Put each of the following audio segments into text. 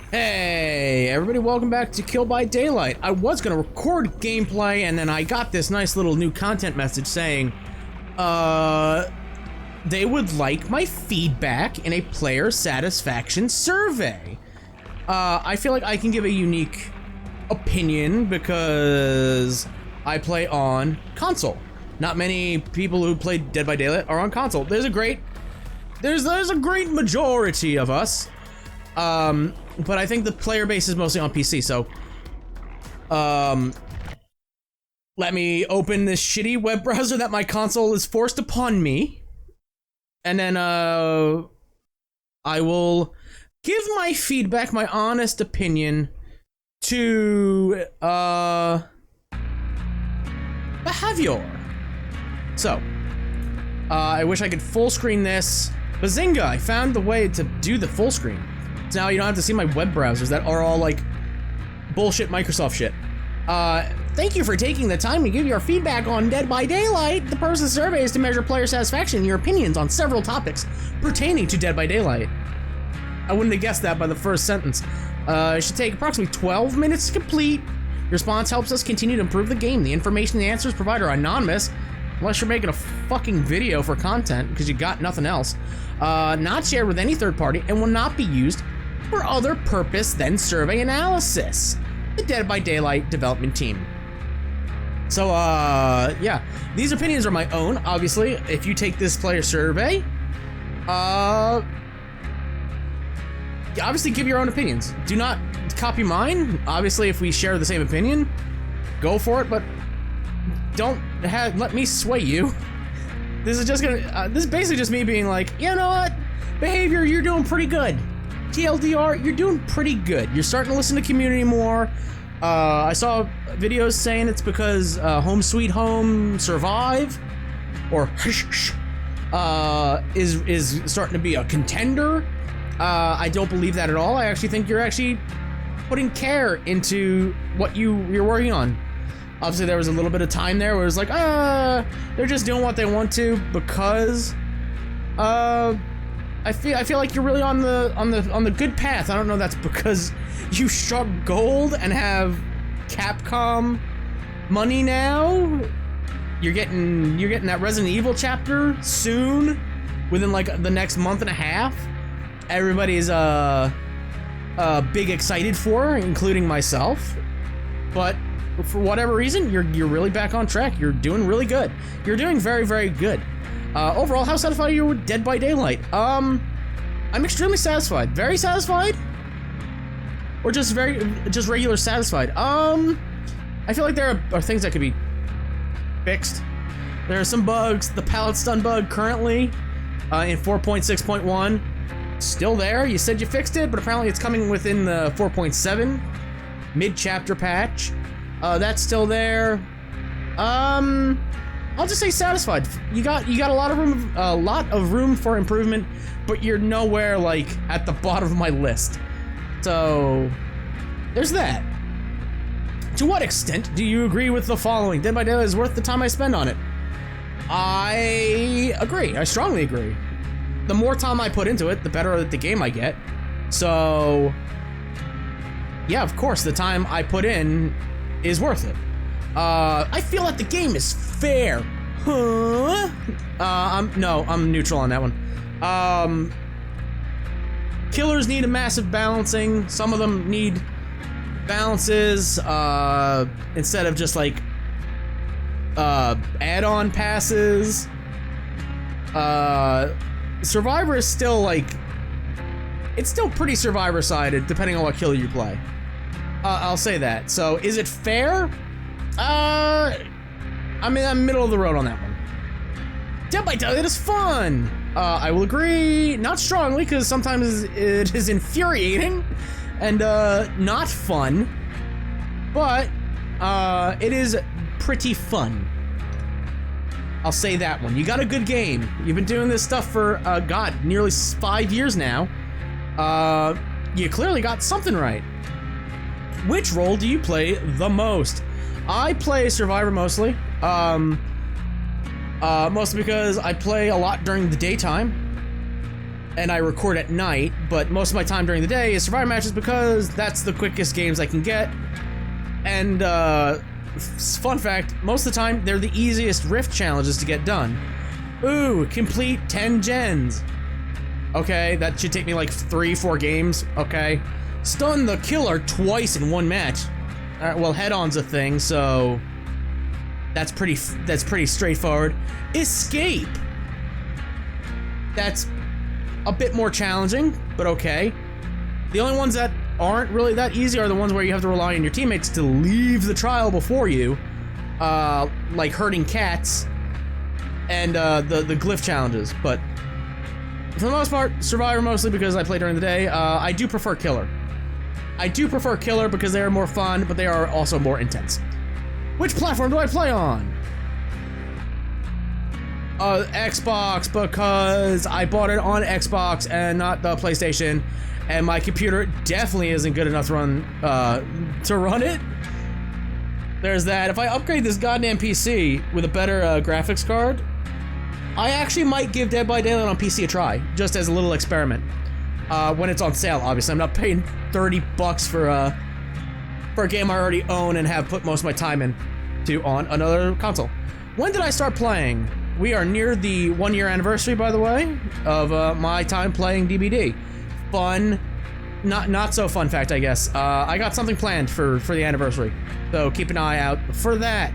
Hey, everybody, welcome back to Kill by Daylight. I was gonna record gameplay, and then I got this nice little new content message saying, they would like my feedback in a player satisfaction survey. I feel like I can give a unique opinion because I play on console. Not many people who play Dead by Daylight are on console. There's a great majority of us. But I think the player base is mostly on PC, so let me open this shitty web browser that my console is forced upon me, and then I will give my feedback, my honest opinion to behavior. So I wish I could full screen this. Bazinga, I found the way to do the full screen. So now you don't have to see my web browsers that are all like bullshit Microsoft shit. Thank you for taking the time to give your feedback on Dead by Daylight. The purpose of the survey is to measure player satisfaction and your opinions on several topics pertaining to Dead by Daylight. I wouldn't have guessed that by the first sentence. It should take approximately 12 minutes to complete. Your response helps us continue to improve the game. The information and answers provided are anonymous, unless you're making a fucking video for content because you got nothing else. Not shared with any third party and will not be used for other purpose than survey analysis. The Dead by Daylight development team. So, yeah. These opinions are my own, obviously. If you take this player survey, obviously give your own opinions. Do not copy mine. Obviously, if we share the same opinion, go for it, but don't let me sway you. This is just gonna, this is basically just me being like, you know what? Behavior, you're doing pretty good. TLDR, you're doing pretty good. You're starting to listen to community more. I saw videos saying it's because Home Sweet Home Survive, or is starting to be a contender. I don't believe that at all. I actually think you're actually putting care into what you're working on. Obviously, there was a little bit of time there where it was like, they're just doing what they want to because, I feel like you're really on the good path. I don't know. That's because you struck gold and have Capcom money now. You're getting that Resident Evil chapter soon, within like the next month and a half. Everybody's big excited for, including myself. But for whatever reason, you're really back on track. You're doing really good. You're doing very, very good. Overall, how satisfied are you with Dead by Daylight? I'm extremely satisfied. Very satisfied? Or just regular satisfied? I feel like there are things that could be fixed. There are some bugs. The pallet stun bug currently in 4.6.1 still there. You said you fixed it, but apparently it's coming within the 4.7 mid-chapter patch. That's still there. I'll just say satisfied. You got a lot of room for improvement, but you're nowhere like at the bottom of my list. So there's that. To what extent do you agree with the following? Dead by Daylight is worth the time I spend on it. I agree. I strongly agree. The more time I put into it, the better at the game I get. So yeah, of course, the time I put in is worth it. I feel like the game is fair. Huh? I'm neutral on that one. Killers need a massive balancing. Some of them need balances, instead of just like, add-on passes. Survivor is still like, it's still pretty Survivor-sided, depending on what killer you play. I'll say that. So, is it fair? I'm middle of the road on that one. Dead by Daylight is fun! I will agree, not strongly, because sometimes it is infuriating and not fun, but it is pretty fun. I'll say that one. You got a good game. You've been doing this stuff for, God, nearly 5 years now. You clearly got something right. Which role do you play the most? I play Survivor mostly. Mostly because I play a lot during the daytime. and I record at night, but most of my time during the day is Survivor matches because that's the quickest games I can get. And fun fact, most of the time they're the easiest Rift challenges to get done. Ooh, complete 10 gens. Okay, that should take me like 3-4 games. Okay, stun the killer twice in one match. Well, head-on's a thing, so that's pretty straightforward. Escape. That's a bit more challenging, but okay. The only ones that aren't really that easy are the ones where you have to rely on your teammates to leave the trial before you, like herding cats and the glyph challenges. But for the most part, Survivor mostly because I play during the day. I do prefer Killer. I do prefer Killer because they are more fun, but they are also more intense. Which platform do I play on? Xbox, because I bought it on Xbox and not the PlayStation, and my computer definitely isn't good enough to run it. There's that. If I upgrade this goddamn PC with a better graphics card, I actually might give Dead by Daylight on PC a try, just as a little experiment. When it's on sale, obviously. I'm not paying $30 for a game I already own and have put most of my time into on another console. When did I start playing? We are near the 1-year anniversary, by the way, of my time playing DBD. Fun, not so fun fact, I guess. I got something planned for the anniversary, so keep an eye out for that.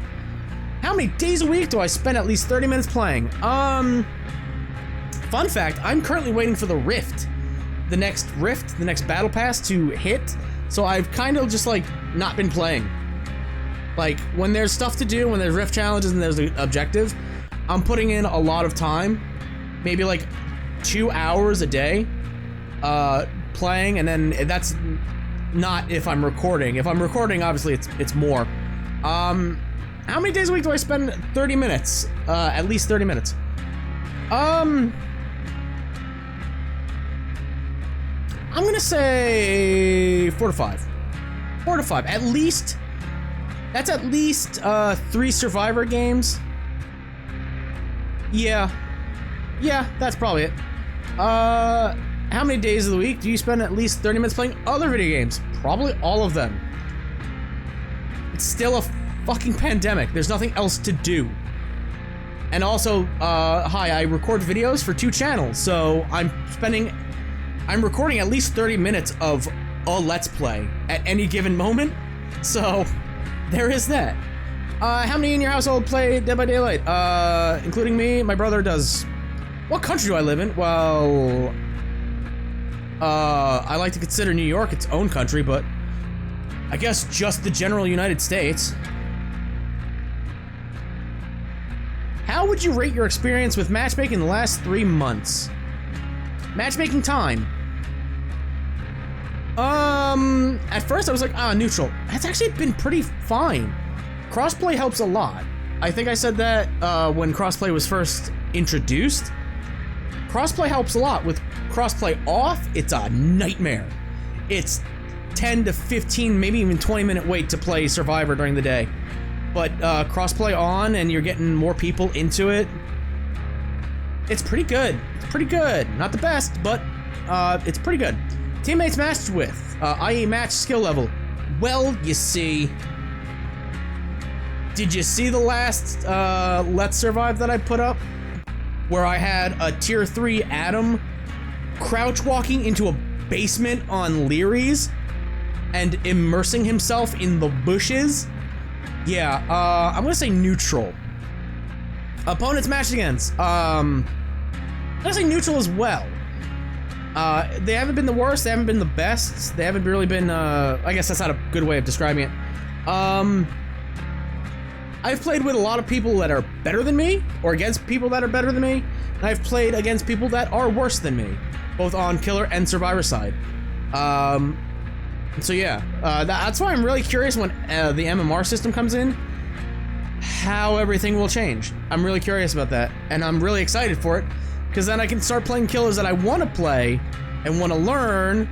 How many days a week do I spend at least 30 minutes playing? Fun fact, I'm currently waiting for the Rift. The next battle pass to hit, so I've kind of just like not been playing. Like when there's stuff to do, when there's Rift challenges and there's an objective, I'm putting in a lot of time, maybe like 2 hours a day, playing, and then that's not if I'm recording. If I'm recording, obviously it's more. How many days a week do I spend 30 minutes? At least 30 minutes. I'm gonna say 4 to 5. 4 to 5, at least. That's at least 3 Survivor games. Yeah, that's probably it. How many days of the week do you spend at least 30 minutes playing other video games? Probably all of them. It's still a fucking pandemic. There's nothing else to do. And also, hi, I record videos for 2 channels, so I'm recording at least 30 minutes of a Let's Play at any given moment. So, there is that. How many in your household play Dead by Daylight? Including me, my brother does. What country do I live in? Well, I like to consider New York its own country, but I guess just the general United States. How would you rate your experience with matchmaking in the last 3 months? Matchmaking time. At first I was like, neutral. That's actually been pretty fine. Crossplay helps a lot. I think I said that when crossplay was first introduced. Crossplay helps a lot. With crossplay off, it's a nightmare. It's 10 to 15, maybe even 20-minute wait to play Survivor during the day. But crossplay on and you're getting more people into it. It's pretty good. It's pretty good. Not the best, but it's pretty good. Teammates matched with, i.e. match skill level. Well, you see. Did you see the last Let's Survive that I put up? Where I had a tier 3 Adam crouch walking into a basement on Leary's and immersing himself in the bushes? Yeah, I'm gonna say neutral. Opponents matched against. I'm gonna say neutral as well. They haven't been the worst, they haven't been the best, they haven't really been, I guess that's not a good way of describing it. I've played with a lot of people that are better than me, or against people that are better than me, and I've played against people that are worse than me, both on Killer and Survivor side. So yeah, that's why I'm really curious when the MMR system comes in, how everything will change. I'm really curious about that, and I'm really excited for it, because then I can start playing killers that I want to play and want to learn,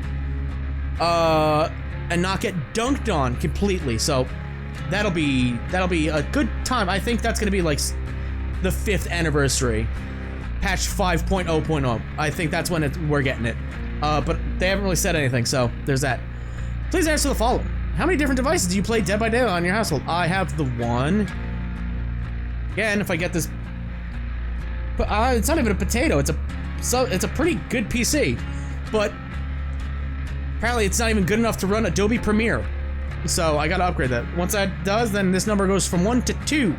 and not get dunked on completely. So that'll be a good time. I think that's gonna be like the 5th anniversary patch 5.0.0. I think that's when we're getting it. But they haven't really said anything, so there's that. Please answer the following. How many different devices do you play Dead by Daylight on your household? I have the one. Again, if I get this... it's not even a potato, it's a pretty good PC. But apparently it's not even good enough to run Adobe Premiere. So I gotta upgrade that. Once that does, then this number goes from 1 to 2.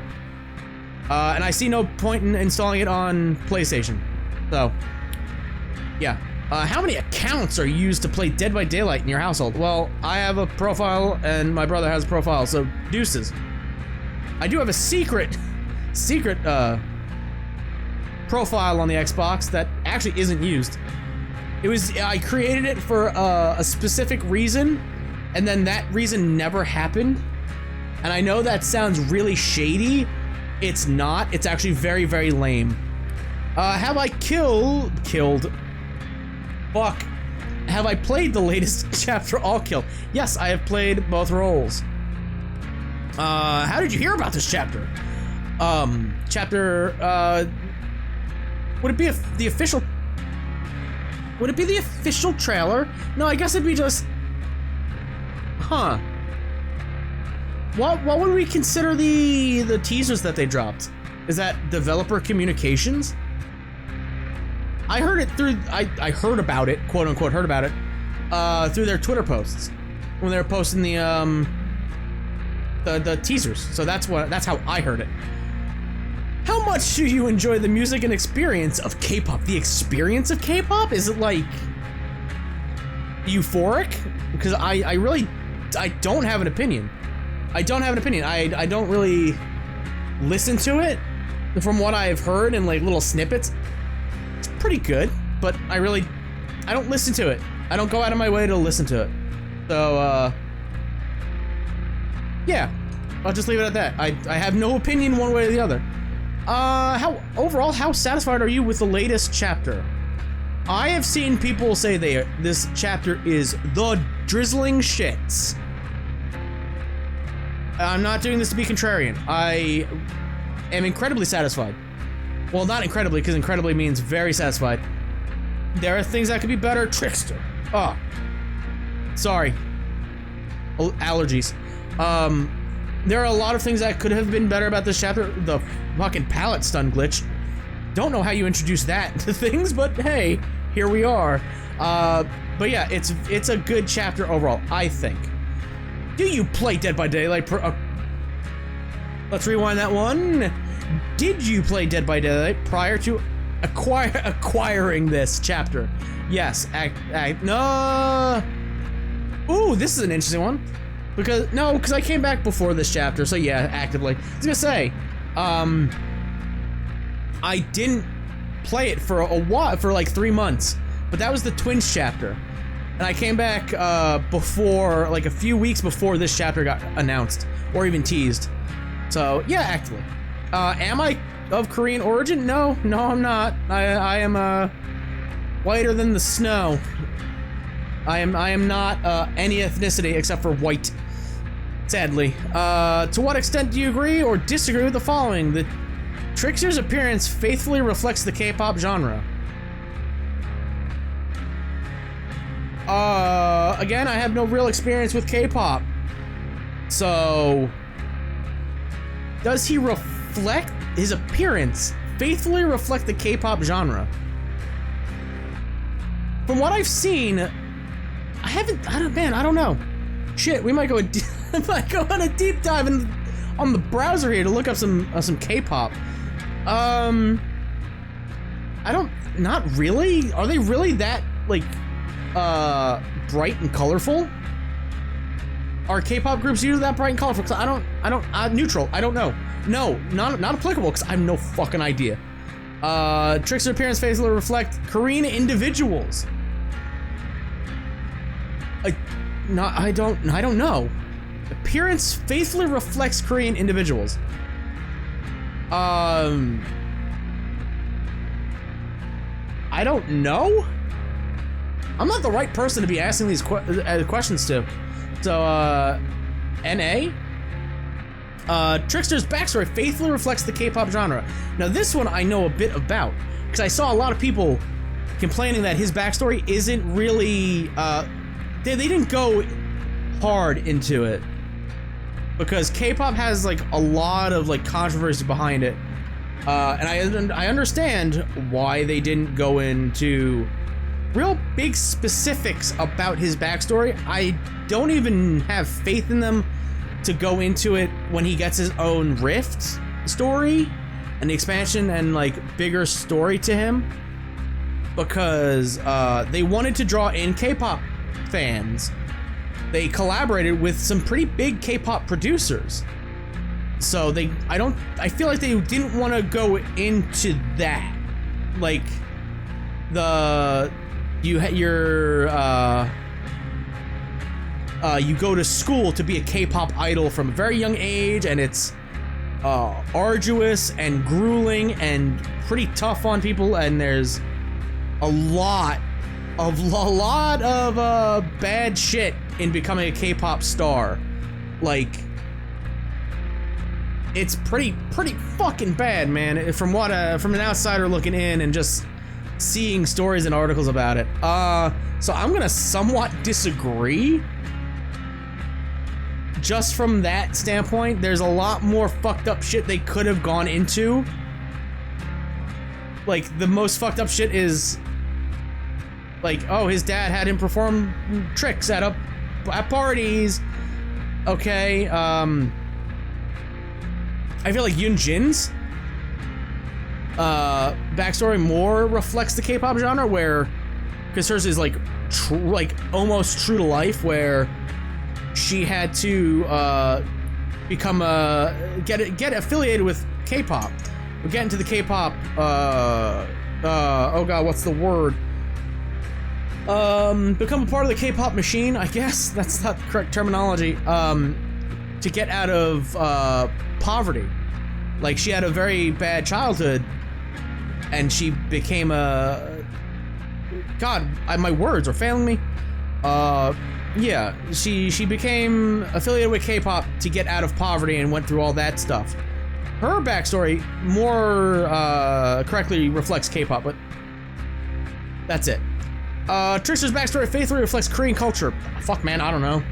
And I see no point in installing it on PlayStation. So, yeah. How many accounts are used to play Dead by Daylight in your household? Well, I have a profile and my brother has a profile, so deuces. I do have a secret profile on the Xbox that actually isn't used. I created it for a specific reason, and then that reason never happened. And I know that sounds really shady. It's not. It's actually very, very lame. Have I killed? Fuck. Have I played the latest chapter all kill? Yes, I have played both roles. How did you hear about this chapter? Would it be the official... Would it be the official trailer? No, I guess it'd be just... Huh. What would we consider the teasers that they dropped? Is that developer communications? I heard it through... I heard about it, quote unquote, heard about it, through their Twitter posts. When they were posting the teasers. So that's how I heard it. How much do you enjoy the music and experience of K-pop? The experience of K-pop? Is it like euphoric? Because I don't have an opinion. I don't really listen to it. From what I've heard in like little snippets, it's pretty good, but I don't listen to it. I don't go out of my way to listen to it. So, yeah, I'll just leave it at that. I have no opinion one way or the other. How satisfied are you with the latest chapter? I have seen people say this chapter is the drizzling shits. I'm not doing this to be contrarian. I am incredibly satisfied. Well, not incredibly, because incredibly means very satisfied. There are things that could be better. Trickster. Oh. Sorry. Allergies. There are a lot of things that could have been better about this chapter. The fucking palette stun glitch. Don't know how you introduce that to things, but hey, here we are. But yeah, it's a good chapter overall, I think. Do you play Dead by Daylight? Let's rewind that one. Did you play Dead by Daylight prior to acquiring this chapter? Yes. No. Ooh, this is an interesting one. Because I came back before this chapter, so yeah, actively. I was gonna say, I didn't play it for a while, for like 3 months, but that was the Twins chapter. And I came back before, like a few weeks before this chapter got announced, or even teased. So, yeah, actively. Am I of Korean origin? No, I'm not. I am whiter than the snow. I am not any ethnicity except for white. Sadly. To what extent do you agree or disagree with the following? The Trickster's appearance faithfully reflects the K-pop genre. Again, I have no real experience with K-pop. So, does he reflect his appearance faithfully reflect the K-pop genre? From what I've seen, I don't know. Shit, we might go on a deep dive on the browser here to look up some K-pop. Not really. Are they really that like bright and colorful? Are K-pop groups usually that bright and colorful? Cause neutral. I don't know. No, not applicable because I have no fucking idea. Trickster appearance faithfully reflect Korean individuals. I don't know. Appearance faithfully reflects Korean individuals. I don't know. I'm not the right person to be asking these questions to. So, NA? Trickster's backstory faithfully reflects the K-pop genre. Now, this one I know a bit about. because I saw a lot of people complaining that his backstory isn't really, they didn't go hard into it. Because K-pop has, like, a lot of, like, controversy behind it. And I understand why they didn't go into real big specifics about his backstory. I don't even have faith in them to go into it when he gets his own Rift story and the expansion and, like, bigger story to him. Because they wanted to draw in K-pop fans. They collaborated with some pretty big K-pop producers. So I feel like they didn't want to go into that. Like, you go to school to be a K-pop idol from a very young age, and it's arduous and grueling and pretty tough on people, and there's a lot of bad shit in becoming a K-pop star. Like, it's pretty fucking bad, man. From an outsider looking in and just seeing stories and articles about it. So I'm gonna somewhat disagree. Just from that standpoint, there's a lot more fucked up shit they could have gone into. Like, the most fucked up shit is, like, oh, his dad had him perform tricks at parties. Okay, I feel like Yunjin's backstory more reflects the K-pop genre, where, because hers is like almost true to life, where she had to become get affiliated with K-pop, get into the K-pop. Oh god, what's the word? Become a part of the K-pop machine, I guess. That's not the correct terminology. To get out of poverty. Like, she had a very bad childhood, and she became a... God, my words are failing me. Yeah, she became affiliated with K-pop to get out of poverty and went through all that stuff. Her backstory more correctly reflects K-pop, but that's it. Trish's backstory faithfully reflects Korean culture. Fuck, man, I don't know.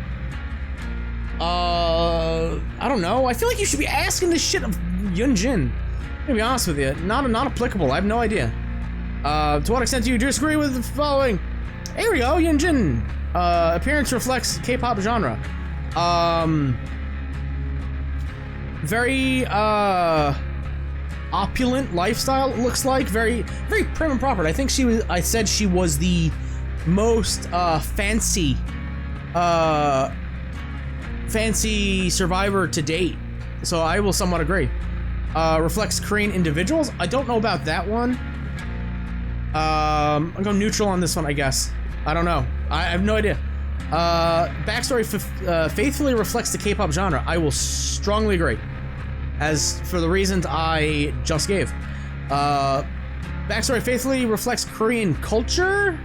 I don't know. I feel like you should be asking this shit of Yunjin. To be honest with you, not applicable. I have no idea. To what extent do you disagree with the following? Here we go, Yunjin. Appearance reflects K-pop genre. Very opulent lifestyle, it looks like. Very prim and proper. I think I said she was the most fancy survivor to date. So I will somewhat agree. Reflects Korean individuals. I don't know about that one. I'm going neutral on this one, I guess. I don't know. I have no idea. Backstory faithfully reflects the K-pop genre. I will strongly agree. As for the reasons I just gave. Backstory faithfully reflects Korean culture.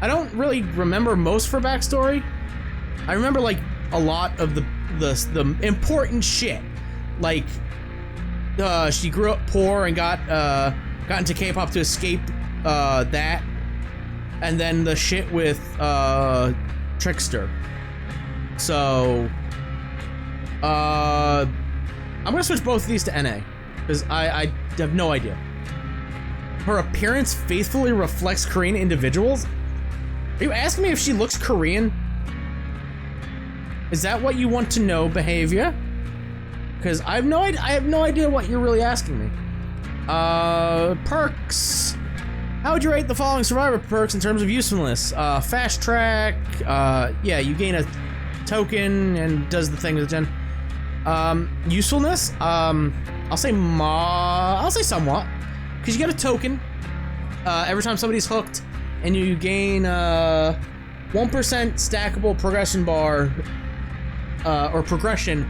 I don't really remember most for backstory. I remember, like, a lot of the important shit. Like, she grew up poor and got into K-pop to escape that. And then the shit with Trickster. So I'm gonna switch both of these to NA, because I have no idea. Her appearance faithfully reflects Korean individuals? Are you asking me if she looks Korean? Is that what you want to know, behavior? Because I have no idea what you're really asking me. Perks. How would you rate the following Survivor perks in terms of usefulness? Fast track. Yeah, you gain a token and does the thing with the gen. Usefulness. I'll say somewhat, because you get a token every time somebody's hooked, and you gain 1% stackable progression bar or progression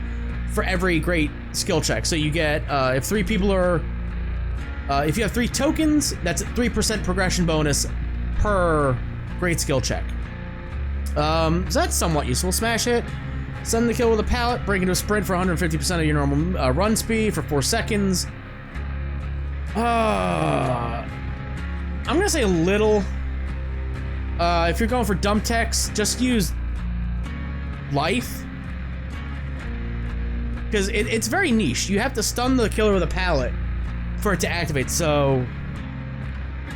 for every great skill check. So you get if 3 people are. If you have 3 tokens, that's a 3% progression bonus per great skill check. So that's somewhat useful. Smash hit. Sudden the kill with a pallet. Break into a sprint for 150% of your normal run speed for 4 seconds. I'm gonna say a little. If you're going for dumb techs, just use life. Because it's very niche. You have to stun the killer with a pallet for it to activate. So,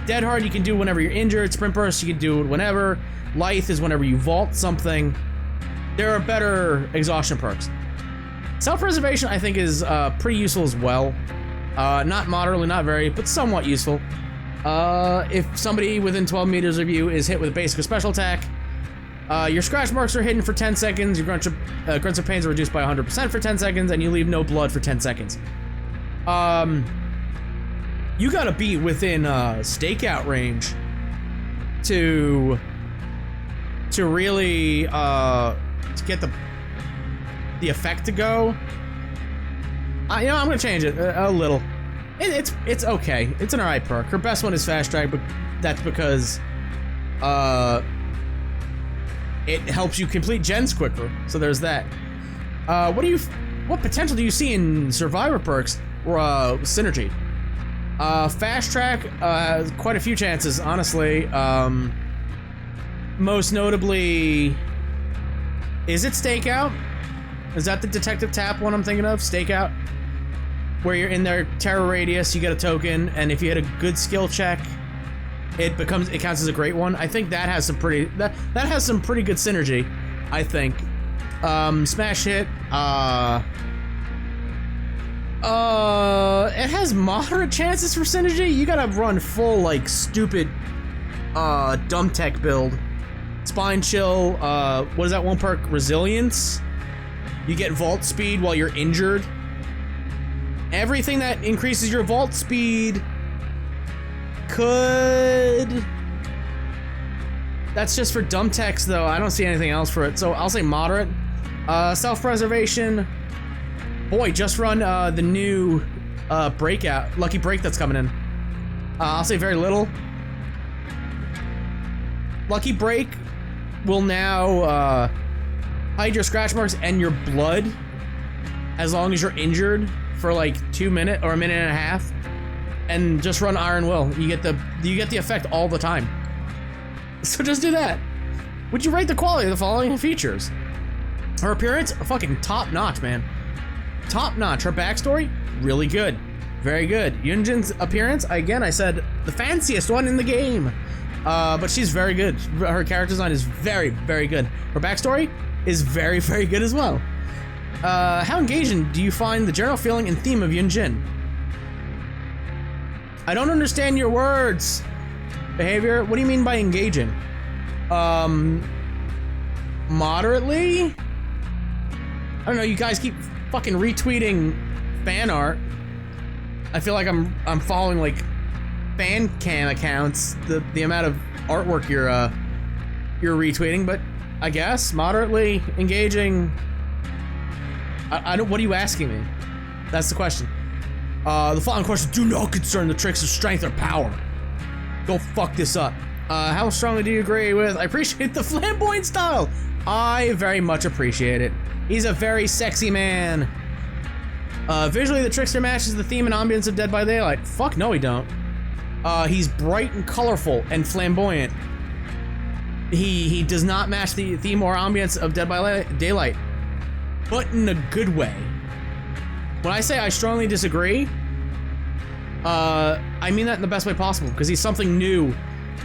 Dead Hard you can do whenever you're injured. Sprint Burst you can do it whenever. Lithe is whenever you vault something. There are better exhaustion perks. Self-preservation I think is pretty useful as well. Not moderately, not very, but somewhat useful. If somebody within 12 meters of you is hit with a basic or special attack, your scratch marks are hidden for 10 seconds, your grunts of pains are reduced by 100% for 10 seconds, and you leave no blood for 10 seconds. You gotta be within stakeout range to really to get the effect to go. You know, I'm gonna change it a little. It's okay. It's an alright perk. Her best one is Fast Track, but that's because it helps you complete gens quicker. So there's that. What potential do you see in Survivor perks or Synergy? Fast Track, quite a few chances, honestly. Most notably, is it Stakeout? Is that the Detective Tap one I'm thinking of? Stakeout? Where you're in their terror radius, you get a token, and if you hit a good skill check, it counts as a great one. I think that has some pretty that has some pretty good synergy, I think. Smash Hit, it has moderate chances for synergy. You gotta run full, like, stupid, dumb tech build. Spine Chill, what is that one perk? Resilience? You get vault speed while you're injured. Everything that increases your vault speed could... That's just for dumb techs, though. I don't see anything else for it, so I'll say moderate. Self-preservation. Boy, just run the new breakout, Lucky Break that's coming in. I'll say very little. Lucky Break will now hide your scratch marks and your blood as long as you're injured for like 2 minutes or a minute and a half, and just run Iron Will. You get the effect all the time. So just do that. Would you rate the quality of the following features? Her appearance, fucking top notch, man. Top notch. Her backstory, really good. Very good. Yunjin's appearance, again, I said the fanciest one in the game. But she's very good. Her character design is very, very good. Her backstory is very, very good as well. How engaging do you find the general feeling and theme of Yunjin? I don't understand your words. Behavior? What do you mean by engaging? Moderately? I don't know, you guys keep fucking retweeting fan art. I feel like I'm following like fan cam accounts, the amount of artwork you're retweeting, but I guess moderately engaging. I don't, what are you asking me? That's the question. The following questions do not concern the tricks of strength or power. Go fuck this up. How strongly do you agree with? I appreciate the flamboyant style. I very much appreciate it. He's a very sexy man. Visually, the trickster matches the theme and ambience of Dead by Daylight. Fuck no, he don't. He's bright and colorful and flamboyant. He does not match the theme or ambience of Dead by Daylight, but in a good way. When I say I strongly disagree, I mean that in the best way possible, because he's something new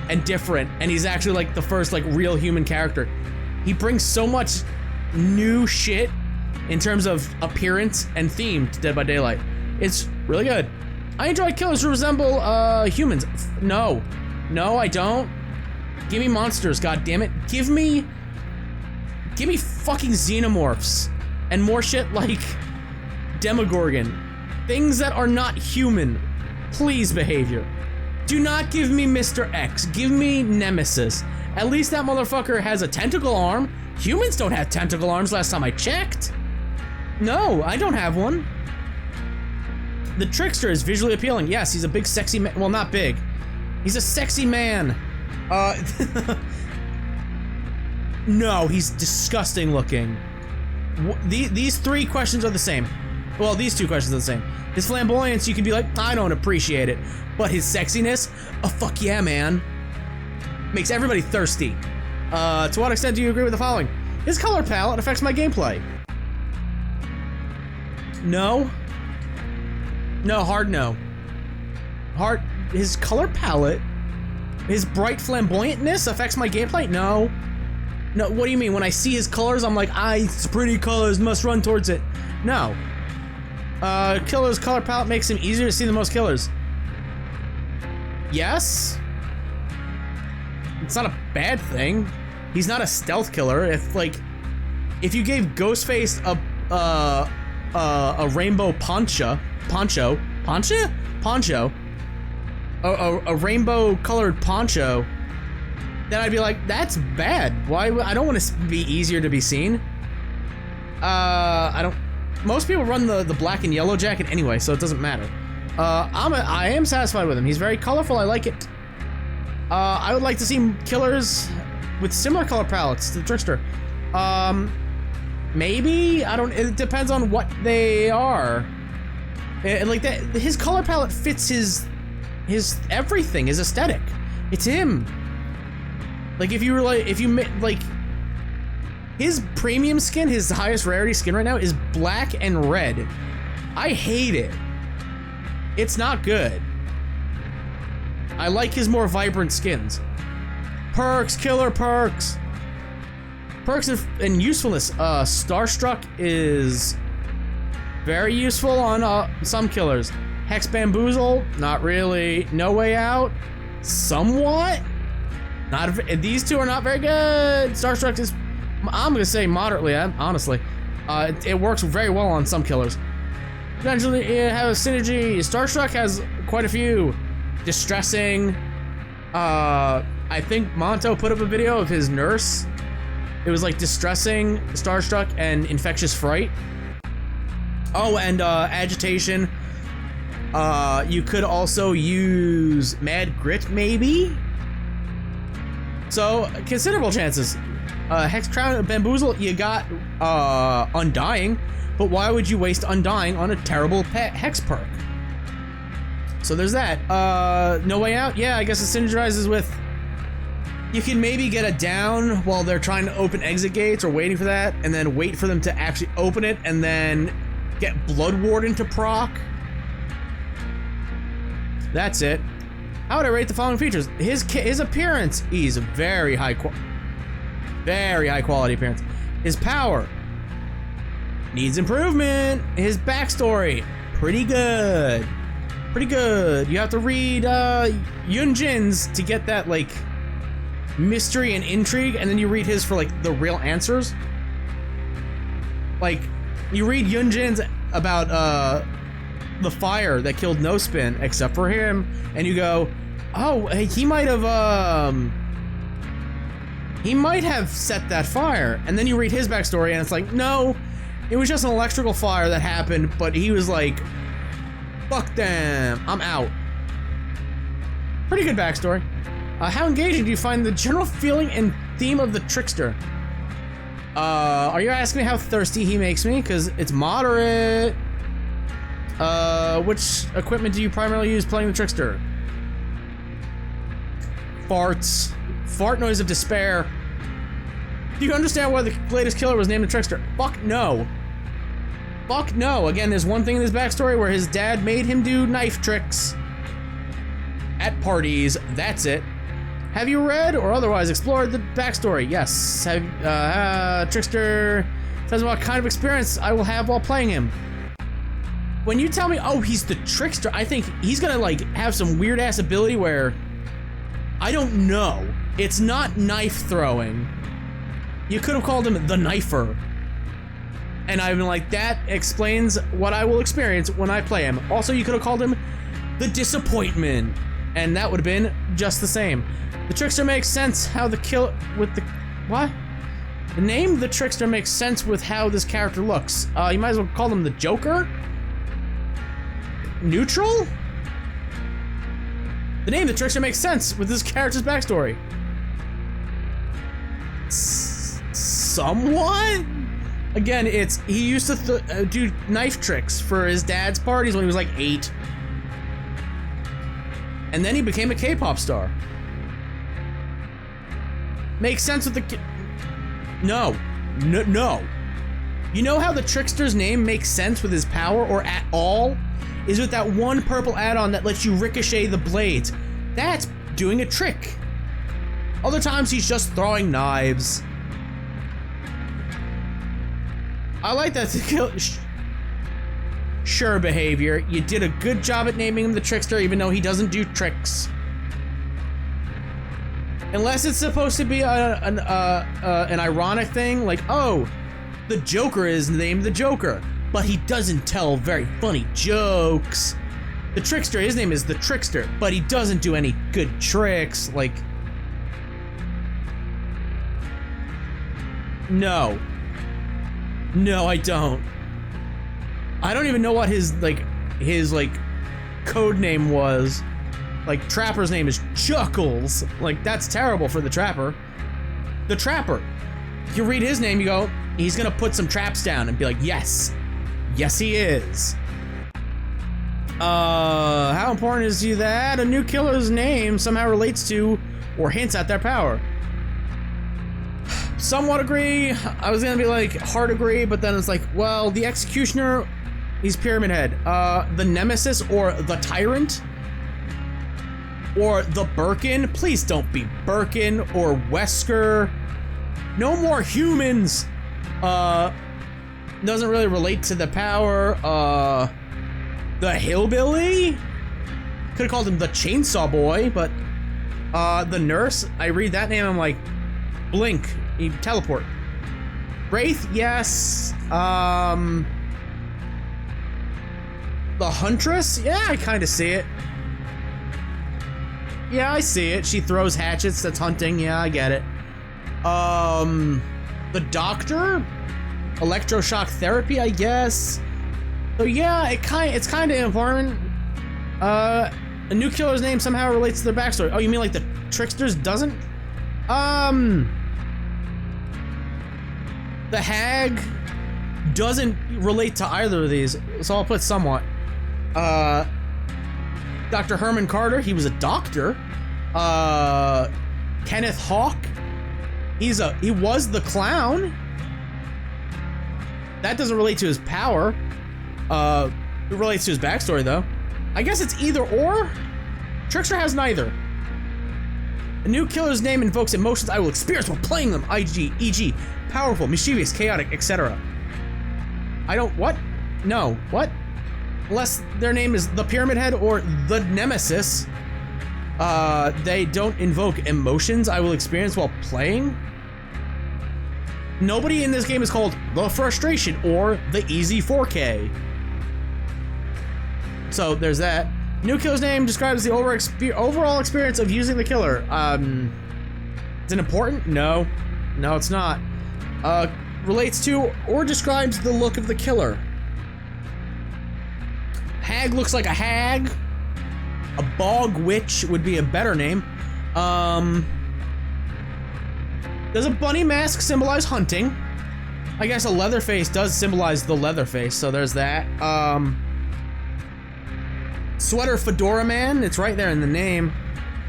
and different, and he's actually like the first like real human character. He brings so much new shit in terms of appearance and theme to Dead by Daylight. It's really good. I enjoy killers who resemble humans. No, I don't. Give me monsters, goddammit. Give me fucking xenomorphs and more shit like Demogorgon. Things that are not human. Please, behavior. Do not give me Mr. X. Give me Nemesis. At least that motherfucker has a tentacle arm. Humans don't have tentacle arms last time I checked. No, I don't have one. The trickster is visually appealing. Yes, he's a big sexy man. Well, not big. He's a sexy man. No, he's disgusting looking. These three questions are the same. Well, these two questions are the same. His flamboyance, you can be like, I don't appreciate it. But his sexiness, oh fuck yeah, man. Makes everybody thirsty. To what extent do you agree with the following? His color palette affects my gameplay. No. No, hard no. Hard, his color palette, his bright flamboyantness affects my gameplay? No. No, what do you mean? When I see his colors, I'm like, it's pretty colors, must run towards it. No. Killer's color palette makes him easier to see than most killers. Yes. It's not a bad thing. He's not a stealth killer. If you gave Ghostface a rainbow poncho, a rainbow colored poncho, then I'd be like, that's bad. Why? I don't want to be easier to be seen. I don't. Most people run the black and yellow jacket anyway, so it doesn't matter. I am satisfied with him. He's very colorful. I like it. I would like to see killers with similar color palettes to the Trickster. Maybe? I don't. It depends on what they are. Like that, his color palette fits his everything, his aesthetic. It's him. Like if you were like, his premium skin, his highest rarity skin right now is black and red. I hate it. It's not good. I like his more vibrant skins. Perks, killer perks. Perks and usefulness. Starstruck is very useful on some killers. Hex Bamboozle, not really. No Way Out, somewhat. These two are not very good. Starstruck is, I'm gonna say moderately, honestly. It works very well on some killers. Potentially it has synergy. Starstruck has quite a few. Distressing. I think Monto put up a video of his nurse. It was like Distressing, Starstruck, and Infectious Fright. Oh, and agitation. You could also use Mad Grit, maybe? So, considerable chances. Hex Crown Bamboozle, you got Undying, but why would you waste Undying on a terrible Hex perk? So there's that. No Way Out, yeah, I guess it synergizes with... You can maybe get a down while they're trying to open exit gates or waiting for that, and then wait for them to actually open it, and then get Blood Warden to proc. That's it. How would I rate the following features? His appearance, he's a very high quality appearance. His power needs improvement. His backstory, pretty good. Pretty good. You have to read Yunjin's to get that like mystery and intrigue, and then you read his for like the real answers. Like you read Yunjin's about the fire that killed No Spin, except for him, and you go, oh, he might have set that fire. And then you read his backstory, and it's like, no, it was just an electrical fire that happened, but he was like, fuck them, I'm out. Pretty good backstory. How engaging do you find the general feeling and theme of the Trickster? Are you asking me how thirsty he makes me? Because it's moderate. Which equipment do you primarily use playing the Trickster? Farts. Fart noise of despair. Do you understand why the latest killer was named the Trickster? Fuck no. Fuck no. Again, there's one thing in his backstory where his dad made him do knife tricks at parties. That's it. Have you read or otherwise explored the backstory? Yes. Trickster tells me what kind of experience I will have while playing him. When you tell me, oh, he's the Trickster, I think he's gonna like have some weird ass ability where I don't know. It's not knife throwing. You could have called him the Knifer. And I've been like, that explains what I will experience when I play him. Also, you could have called him the Disappointment. And that would have been just the same. The Trickster makes sense how the kill with the... What? The name the Trickster makes sense with how this character looks. You might as well call him the Joker? Neutral? The name the Trickster makes sense with this character's backstory. Somewhat? Again, he used to do knife tricks for his dad's parties when he was like 8. And then he became a K-pop star. Makes sense with the No. You know how the trickster's name makes sense with his power, or at all? Is with that one purple add-on that lets you ricochet the blades. That's doing a trick. Other times he's just throwing knives. I like that. Sure, behavior. You did a good job at naming him the trickster, even though he doesn't do tricks. Unless it's supposed to be an ironic thing, like, oh, the Joker is named the Joker, but he doesn't tell very funny jokes. The trickster, his name is the Trickster, but he doesn't do any good tricks. Like, no, I don't. I don't even know what his code name was. Like, Trapper's name is Chuckles. Like, that's terrible for the Trapper. The Trapper. You read his name, you go, he's gonna put some traps down and be like, yes. Yes, he is. How important is you that a new killer's name somehow relates to or hints at their power? Somewhat agree. I was gonna be like, hard agree, but then it's like, well, the Executioner, he's Pyramid Head. The Nemesis or the Tyrant? Or the Birkin? Please don't be Birkin or Wesker. No more humans. Doesn't really relate to the power. The Hillbilly? Could have called him the Chainsaw Boy, but the Nurse, I read that name, I'm like, blink, you teleport. Wraith, yes. The Huntress? Yeah, I kind of see it. Yeah, I see it. She throws hatchets, that's hunting. Yeah, I get it. The Doctor? Electroshock therapy, I guess. So yeah, it's kind of important. A new killer's name somehow relates to their backstory. Oh, you mean like the Trickster's doesn't? The Hag doesn't relate to either of these, so I'll put somewhat. Dr. Herman Carter, he was a doctor. Kenneth Hawk, he was the Clown. That doesn't relate to his power. It relates to his backstory, though. I guess it's either or. Trickster has neither. A new killer's name invokes emotions I will experience while playing them, e.g., powerful, mischievous, chaotic, etc. I don't, what? No, what? Unless their name is the Pyramid Head or the Nemesis, they don't invoke emotions I will experience while playing. Nobody in this game is called the Frustration or the Easy 4K. So there's that. New killer's name describes the overall experience of using the killer. Is it important? No. No, it's not. Relates to or describes the look of the killer. Hag looks like a hag. A bog witch would be a better name. Does a bunny mask symbolize hunting? I guess a Leatherface does symbolize the Leatherface, so there's that. Sweater Fedora Man, it's right there in the name.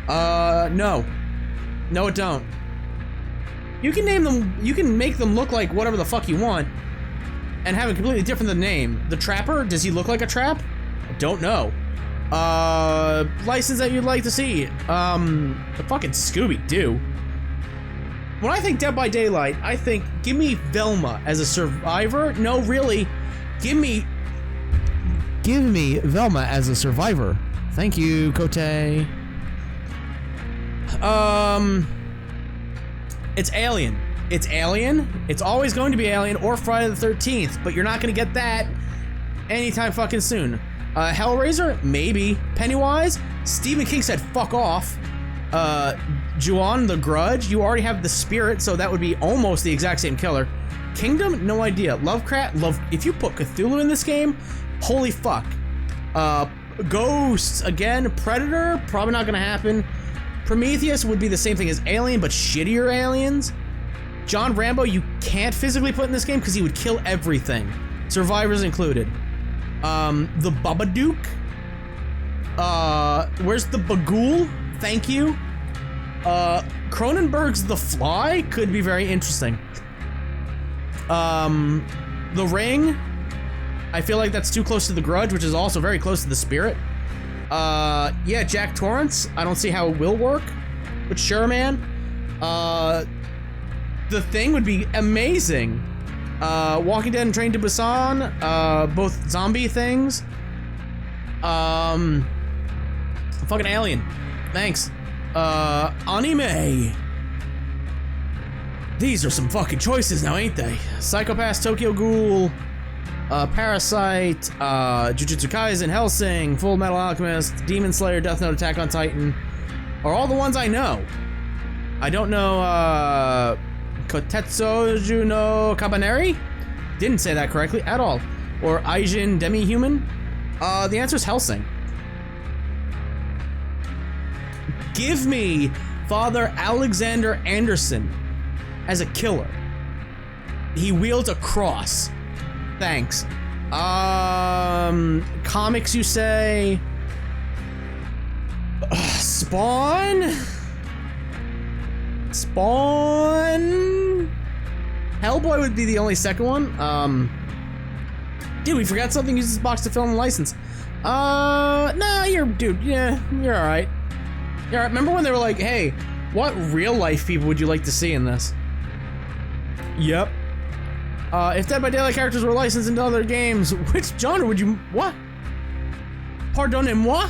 No. No, it don't. You can name them, you can make them look like whatever the fuck you want and have a completely different name. The Trapper, does he look like a trap? I don't know. License that you'd like to see. The fucking Scooby-Doo. When I think Dead by Daylight, I think, give me Velma as a survivor. No, really, give me Velma as a survivor. Thank you, Kote. It's Alien. It's Alien. It's always going to be Alien or Friday the 13th, but you're not gonna get that anytime fucking soon. Hellraiser? Maybe. Pennywise? Stephen King said fuck off. Juon the Grudge? You already have the spirit, so that would be almost the exact same killer. Kingdom? No idea. Lovecraft? If you put Cthulhu in this game, holy fuck. Ghosts, again. Predator? Probably not gonna happen. Prometheus would be the same thing as Alien, but shittier aliens. John Rambo you can't physically put in this game because he would kill everything. Survivors included. The Babadook. Where's the Bagul? Thank you. Cronenberg's The Fly could be very interesting. The Ring. I feel like that's too close to The Grudge, which is also very close to The Spirit. Yeah, Jack Torrance. I don't see how it will work, but sure, man. The Thing would be amazing. Walking Dead and Train to Busan, both zombie things. Fucking Alien. Thanks. Anime. These are some fucking choices now, ain't they? Psychopath, Tokyo Ghoul, Parasite, Jujutsu Kaisen, Hellsing, Full Metal Alchemist, Demon Slayer, Death Note, Attack on Titan are all the ones I know. I don't know, Kotetsuju no Kabaneri? Didn't say that correctly at all. Or Aijin Demi-Human? The answer is Hellsing. Give me Father Alexander Anderson as a killer. He wields a cross. Thanks. Comics, you say? Spawn? Spawn? Hellboy would be the only second one. Dude, we forgot something. Use this box to fill in the license. Nah, dude, yeah, you're alright. You're alright. Remember when they were like, hey, what real life people would you like to see in this? Yep. If Dead by Daylight characters were licensed into other games, which genre would you, what? Pardonnez-moi?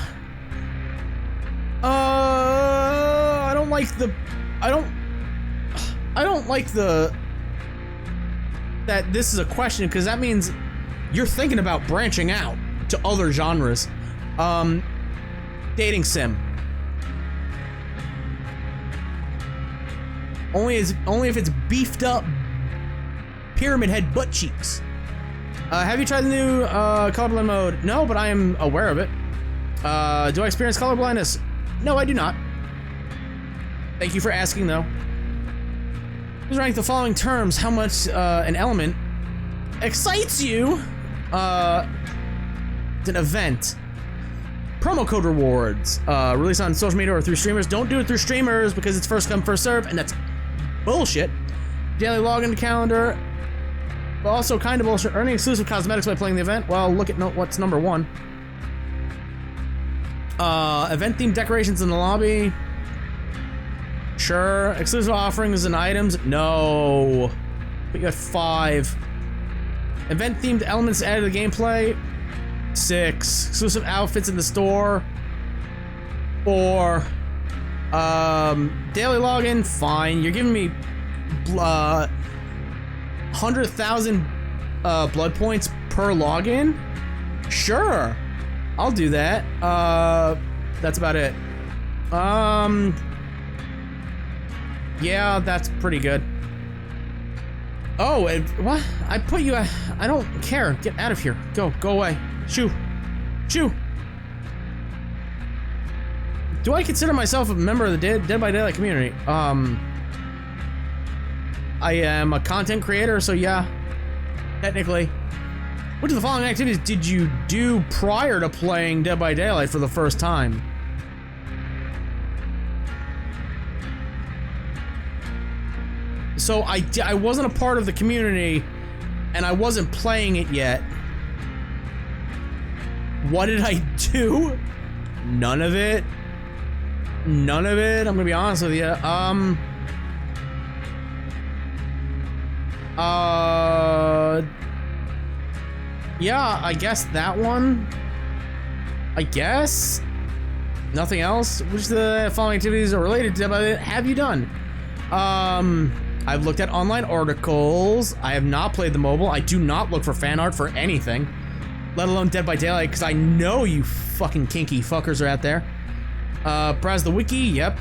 I don't like that this is a question, because that means you're thinking about branching out to other genres. Dating sim. Only if it's beefed up pyramid head butt cheeks. Have you tried the new colorblind mode? No, but I am aware of it. Do I experience color blindness? No, I do not. Thank you for asking, though. Please rank the following terms. How much an element excites you? It's an event. Promo code rewards. Release on social media or through streamers. Don't do it through streamers because it's first come, first serve, and that's bullshit. Daily login calendar. But also kind of bullshit. Earning exclusive cosmetics by playing the event. Well, look at what's number one. Event themed decorations in the lobby. Sure. Exclusive offerings and items. No. But you got 5. Event themed elements added to the gameplay. 6. Exclusive outfits in the store. 4. Daily login. Fine. You're giving me 100,000 blood points per login. Sure. I'll do that. That's about it. Yeah, that's pretty good. Oh, what? I put you. I don't care. Get out of here. Go away. Shoo. Do I consider myself a member of the Dead by Daylight community? I am a content creator, so yeah, technically. Which of the following activities did you do prior to playing Dead by Daylight for the first time? So I wasn't a part of the community, and I wasn't playing it yet. What did I do? None of it. None of it. I'm gonna be honest with you. Yeah, I guess that one. I guess. Nothing else. Which of the following activities are related to Dead by Daylight have you done? I've looked at online articles. I have not played the mobile. I do not look for fan art for anything, let alone Dead by Daylight, because I know you fucking kinky fuckers are out there. Browse the wiki. Yep.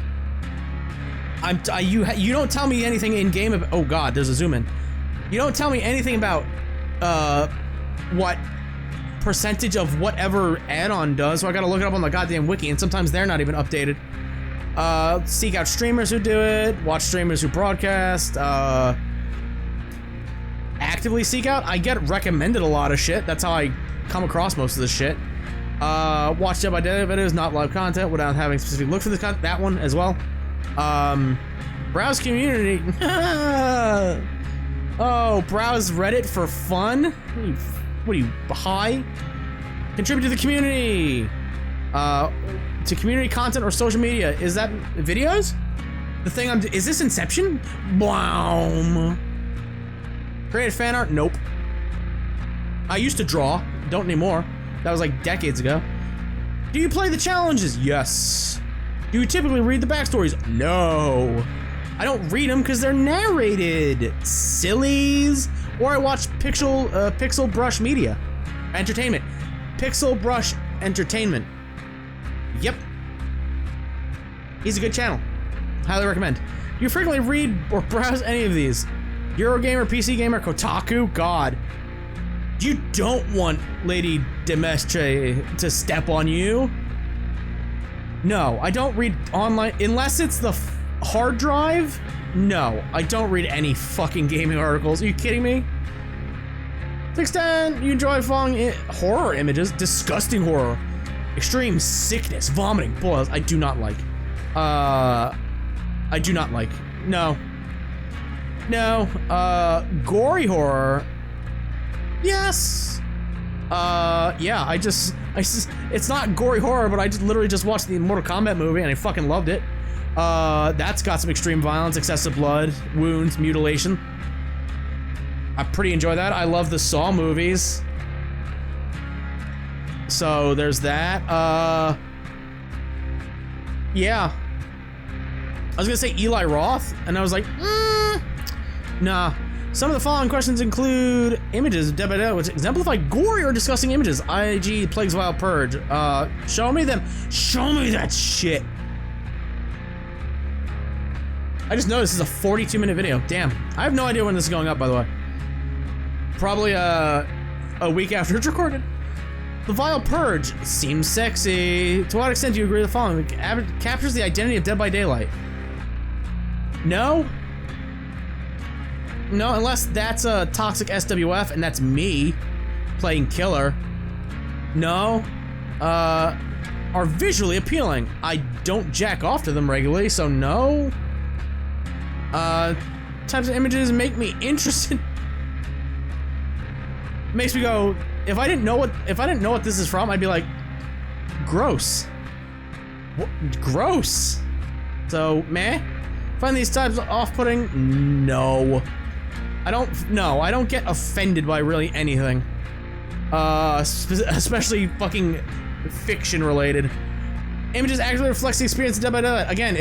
You don't tell me anything in game about. Oh god, there's a zoom in. You don't tell me anything about what percentage of whatever add-on does, so I gotta look it up on the goddamn wiki, and sometimes they're not even updated. Seek out streamers who do it, watch streamers who broadcast, actively seek out. I get recommended a lot of shit. That's how I come across most of this shit. Watch Dead by Day videos, not live content, without having specific look for this content. That one as well. Browse community. Oh, browse Reddit for fun? What are you, high? Contribute to the community. To community content or social media. Is that videos? The thing is this Inception? Wow. Created fan art? Nope. I used to draw. Don't anymore. That was like decades ago. Do you play the challenges? Yes. Do you typically read the backstories? No. I don't read them because they're narrated. Sillies. Or I watch Pixel Brush Media. Entertainment. Pixel Brush Entertainment. Yep. He's a good channel. Highly recommend. Do you frequently read or browse any of these? Eurogamer, PC Gamer, Kotaku? God. You don't want Lady Demestre to step on you. No, I don't read online unless it's the hard drive. No, I don't read any fucking gaming articles. Are you kidding me? To the extent you enjoy following horror images, disgusting horror, extreme sickness, vomiting, boils, I do not like. I do not like. No. No. Gory horror. Yes. Yeah, it's not gory horror, but I just literally just watched the Mortal Kombat movie and I fucking loved it. That's got some extreme violence, excessive blood, wounds, mutilation. I pretty enjoy that. I love the Saw movies. So there's that. Yeah. I was gonna say Eli Roth, and I was like, nah. Some of the following questions include images of Dead by Daylight which exemplify gory or disgusting images. IG, Plague's Vile Purge. Show me them. Show me that shit. I just noticed this is a 42-minute video. Damn. I have no idea when this is going up, by the way. Probably a week after it's recorded. The Vile Purge seems sexy. To what extent do you agree with the following? It captures the identity of Dead by Daylight. No? No, unless that's a toxic SWF and that's me playing killer. No. Are visually appealing. I don't jack off to them regularly, so no. Types of images make me interested. Makes me go, if I didn't know what this is from, I'd be like, gross. What? Gross. So, meh. Find these types off-putting? No. I don't get offended by really anything. Especially fucking fiction related. Images actually reflects the experience of Dead by Daylight. Again,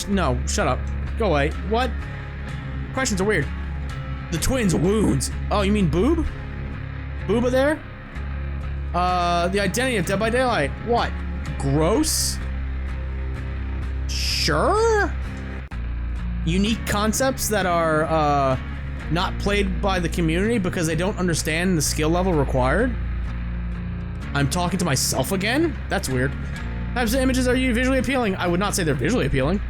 no, shut up. Go away. What? Questions are weird. The twins' wounds. Oh, you mean boob? Booba there? The identity of Dead by Daylight. What? Gross? Sure? Unique concepts that are, not played by the community because they don't understand the skill level required? I'm talking to myself again? That's weird. Types of images are you visually appealing? I would not say they're visually appealing.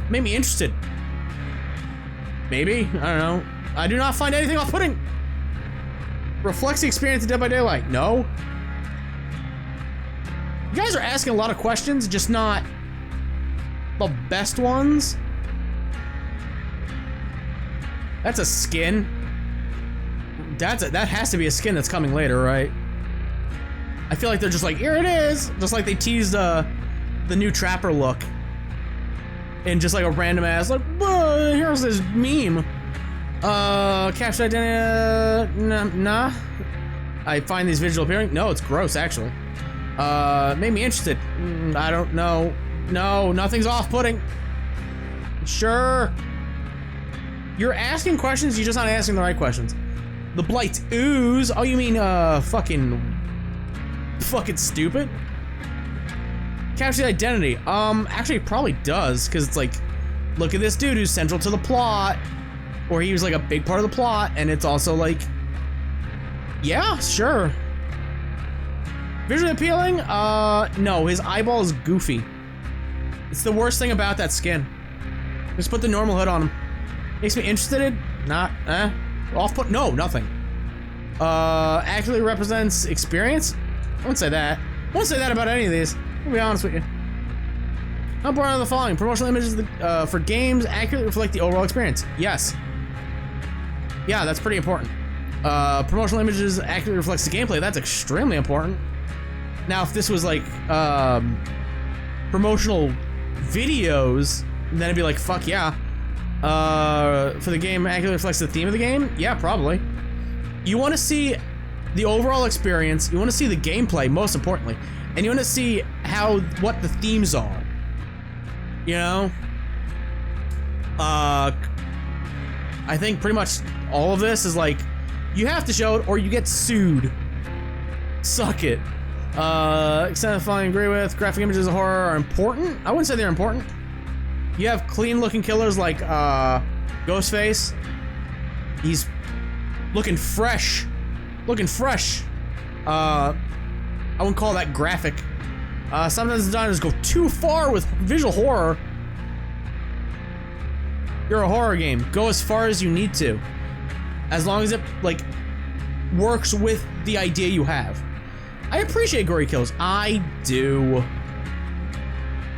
Made me interested. Maybe? I don't know. I do not find anything off-putting. Reflects the experience of Dead by Daylight. No. You guys are asking a lot of questions, just not the best ones. That's a skin. That has to be a skin that's coming later, right? I feel like they're just like, here it is! Just like they teased the new Trapper look. In just like a random ass, like, here's this meme. Capture identity, nah. I find these visual appearing. No, it's gross, actually. Made me interested. I don't know. No, nothing's off-putting. Sure. You're asking questions, you're just not asking the right questions. The Blight's ooze. Oh, you mean, fucking stupid? Capture the identity. Actually, it probably does, because it's like, look at this dude who's central to the plot. Or he was like a big part of the plot, and it's also like, yeah, sure. Visually appealing? No, his eyeball is goofy. It's the worst thing about that skin. Just put the normal hood on him. Makes me interested? Not, off-put? No, nothing. Accurately represents experience? I wouldn't say that. I wouldn't say that about any of these. I'll be honest with you. How important are the following? Promotional images for games accurately reflect the overall experience. Yes. Yeah, that's pretty important. Promotional images accurately reflects the gameplay. That's extremely important. Now, if this was like, promotional videos, then it'd be like, fuck yeah. For the game accurately reflects the theme of the game? Yeah, probably. You want to see the overall experience, you want to see the gameplay, most importantly, and you want to see what the themes are. You know? I think pretty much all of this is like, you have to show it or you get sued. Suck it. Extent of following agree with. Graphic images of horror are important. I wouldn't say they're important. You have clean looking killers like Ghostface. He's looking fresh. Looking fresh. I wouldn't call that graphic. Sometimes designers go too far with visual horror. You're a horror game. Go as far as you need to. As long as it, like, works with the idea you have. I appreciate gory kills. I do.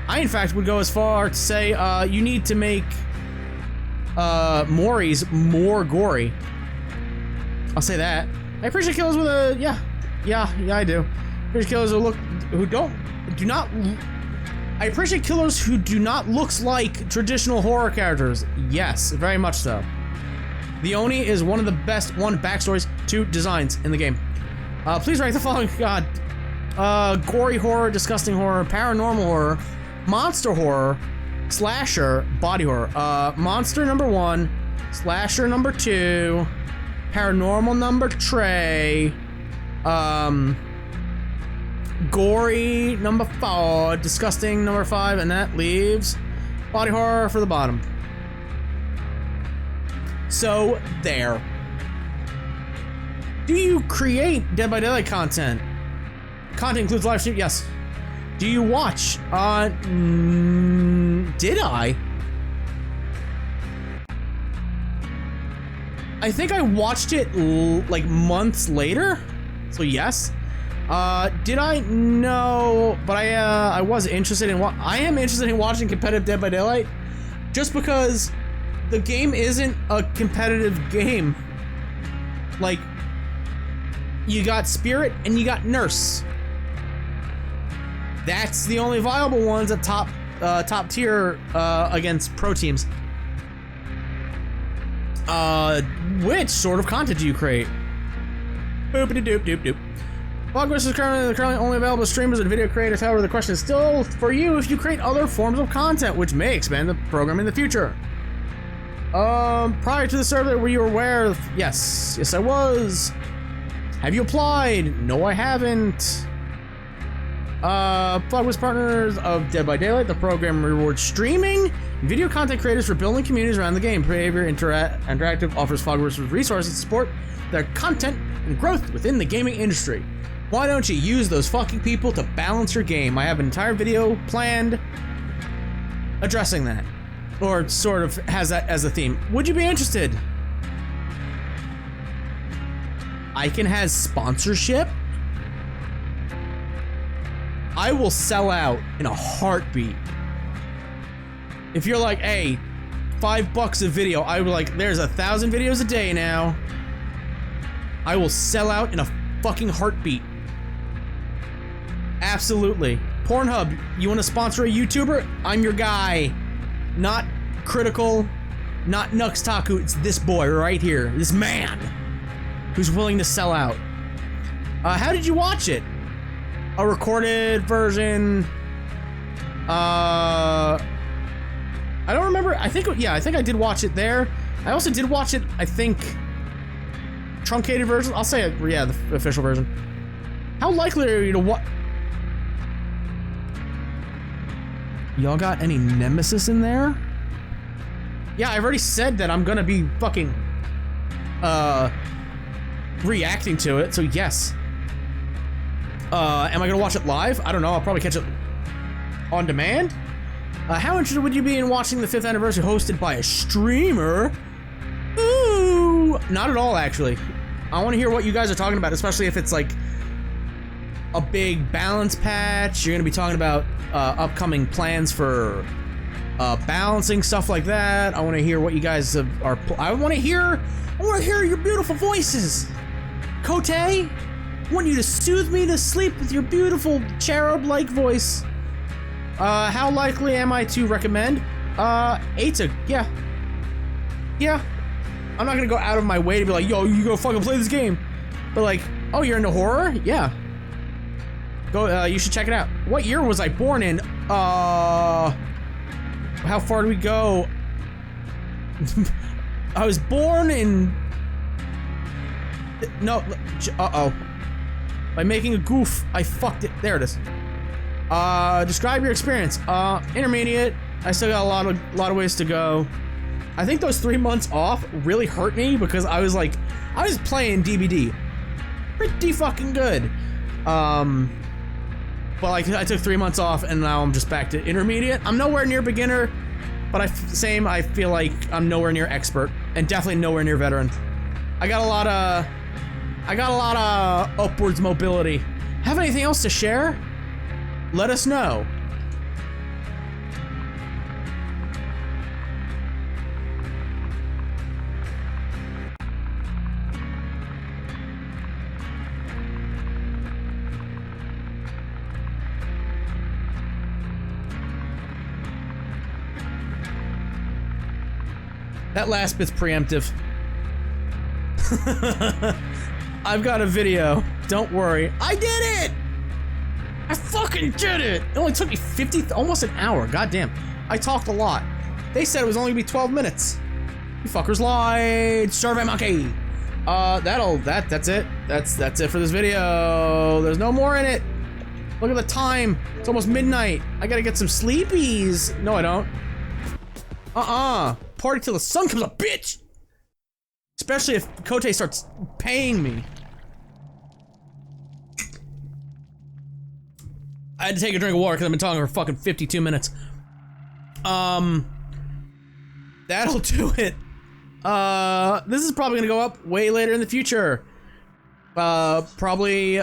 I, in fact, would go as far to say, you need to make, Maury's more gory. I'll say that. I appreciate killers with a, yeah, I do. I appreciate killers I appreciate killers who do not look like traditional horror characters. Yes, very much so. The Oni is one of the best, backstories, 2 designs in the game. Please rank the following. God. Gory horror, disgusting horror, paranormal horror, monster horror, slasher, body horror. Monster number 1, slasher number 2, paranormal number 3, gory number 4, disgusting number 5, and that leaves body horror for the bottom. So, there. Do you create Dead by Daylight content? Content includes live stream? Yes. Do you watch? Did I? I think I watched it like months later. So yes. Did I? No, but I was interested in I am interested in watching competitive Dead by Daylight, just because the game isn't a competitive game. Like, you got Spirit and you got Nurse. That's the only viable ones at top tier against pro teams. Which sort of content do you create? Boopity doop doop doop. Fogverse is currently only available to streamers and video creators. However, the question is still for you if you create other forms of content, which may expand the program in the future. Prior to the survey, were you aware of? Yes, I was. Have you applied? No, I haven't. Fogverse partners of Dead by Daylight. The program rewards streaming and video content creators for building communities around the game. Behavior Interactive offers Fogverse resources to support their content and growth within the gaming industry. Why don't you use those fucking people to balance your game? I have an entire video planned addressing that. Or sort of has that as a theme. Would you be interested? Icon has sponsorship? I will sell out in a heartbeat. If you're like, hey, $5 a video, I would like, there's 1,000 videos a day now. I will sell out in a fucking heartbeat. Absolutely. Pornhub, you want to sponsor a YouTuber? I'm your guy. Not Critical, not Nux Taku, it's this boy right here. This man who's willing to sell out. How did you watch it? A recorded version? I don't remember. I think I did watch it there. I also did watch it, I think, truncated version. I'll say it, yeah, the official version. How likely are you to what? Y'all got any nemesis in there? Yeah, I've already said that I'm gonna be fucking, reacting to it, so yes. Am I gonna watch it live? I don't know, I'll probably catch it on demand. How interested would you be in watching the 5th anniversary hosted by a streamer? Ooh, not at all, actually. I want to hear what you guys are talking about, especially if it's like a big balance patch. You're going to be talking about upcoming plans for balancing, stuff like that. I want to hear what you guys are. I want to hear your beautiful voices. Kote, I want you to soothe me to sleep with your beautiful cherub-like voice. How likely am I to recommend? 8's yeah. Yeah. I'm not gonna go out of my way to be like, yo, you go fucking play this game. But like, oh, you're into horror? Yeah. Go, you should check it out. What year was I born in? How far do we go? I was born in... No, uh-oh. By making a goof, I fucked it. There it is. Describe your experience. Intermediate. I still got a lot of ways to go. I think those 3 months off really hurt me because I was playing DBD pretty fucking good. But like I took 3 months off and now I'm just back to intermediate. I'm nowhere near beginner, but I feel like I'm nowhere near expert and definitely nowhere near veteran. I got a lot of upwards mobility. Have anything else to share? Let us know. That last bit's preemptive. I've got a video. Don't worry. I did it! I fucking did it! It only took me almost an hour. Goddamn. I talked a lot. They said it was only gonna be 12 minutes. You fuckers lied. Survey monkey. That's it. That's it for this video. There's no more in it. Look at the time. It's almost midnight. I gotta get some sleepies. No, I don't. Party till the sun comes up, bitch! Especially if Kote starts paying me. I had to take a drink of water because I've been talking for fucking 52 minutes. That'll do it. This is probably gonna go up way later in the future. Probably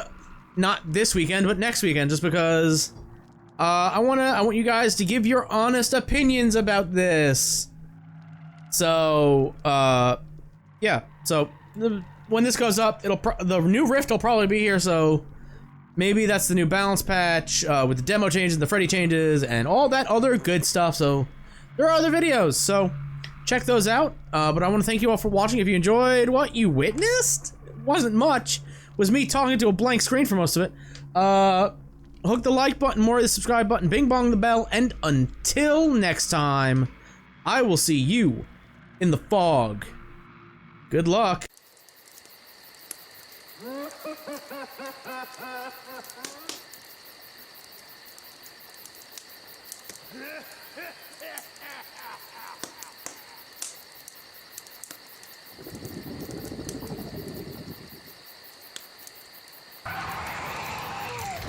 not this weekend, but next weekend, just because I want you guys to give your honest opinions about this. So, yeah. So when this goes up, the new Rift will probably be here. So maybe that's the new balance patch with the demo changes, the Freddy changes, and all that other good stuff. So there are other videos. So check those out. But I want to thank you all for watching. If you enjoyed what you witnessed, it wasn't much. It was me talking to a blank screen for most of it. Hook the like button, more of the subscribe button, bing bong the bell, and until next time, I will see you in the fog. Good luck.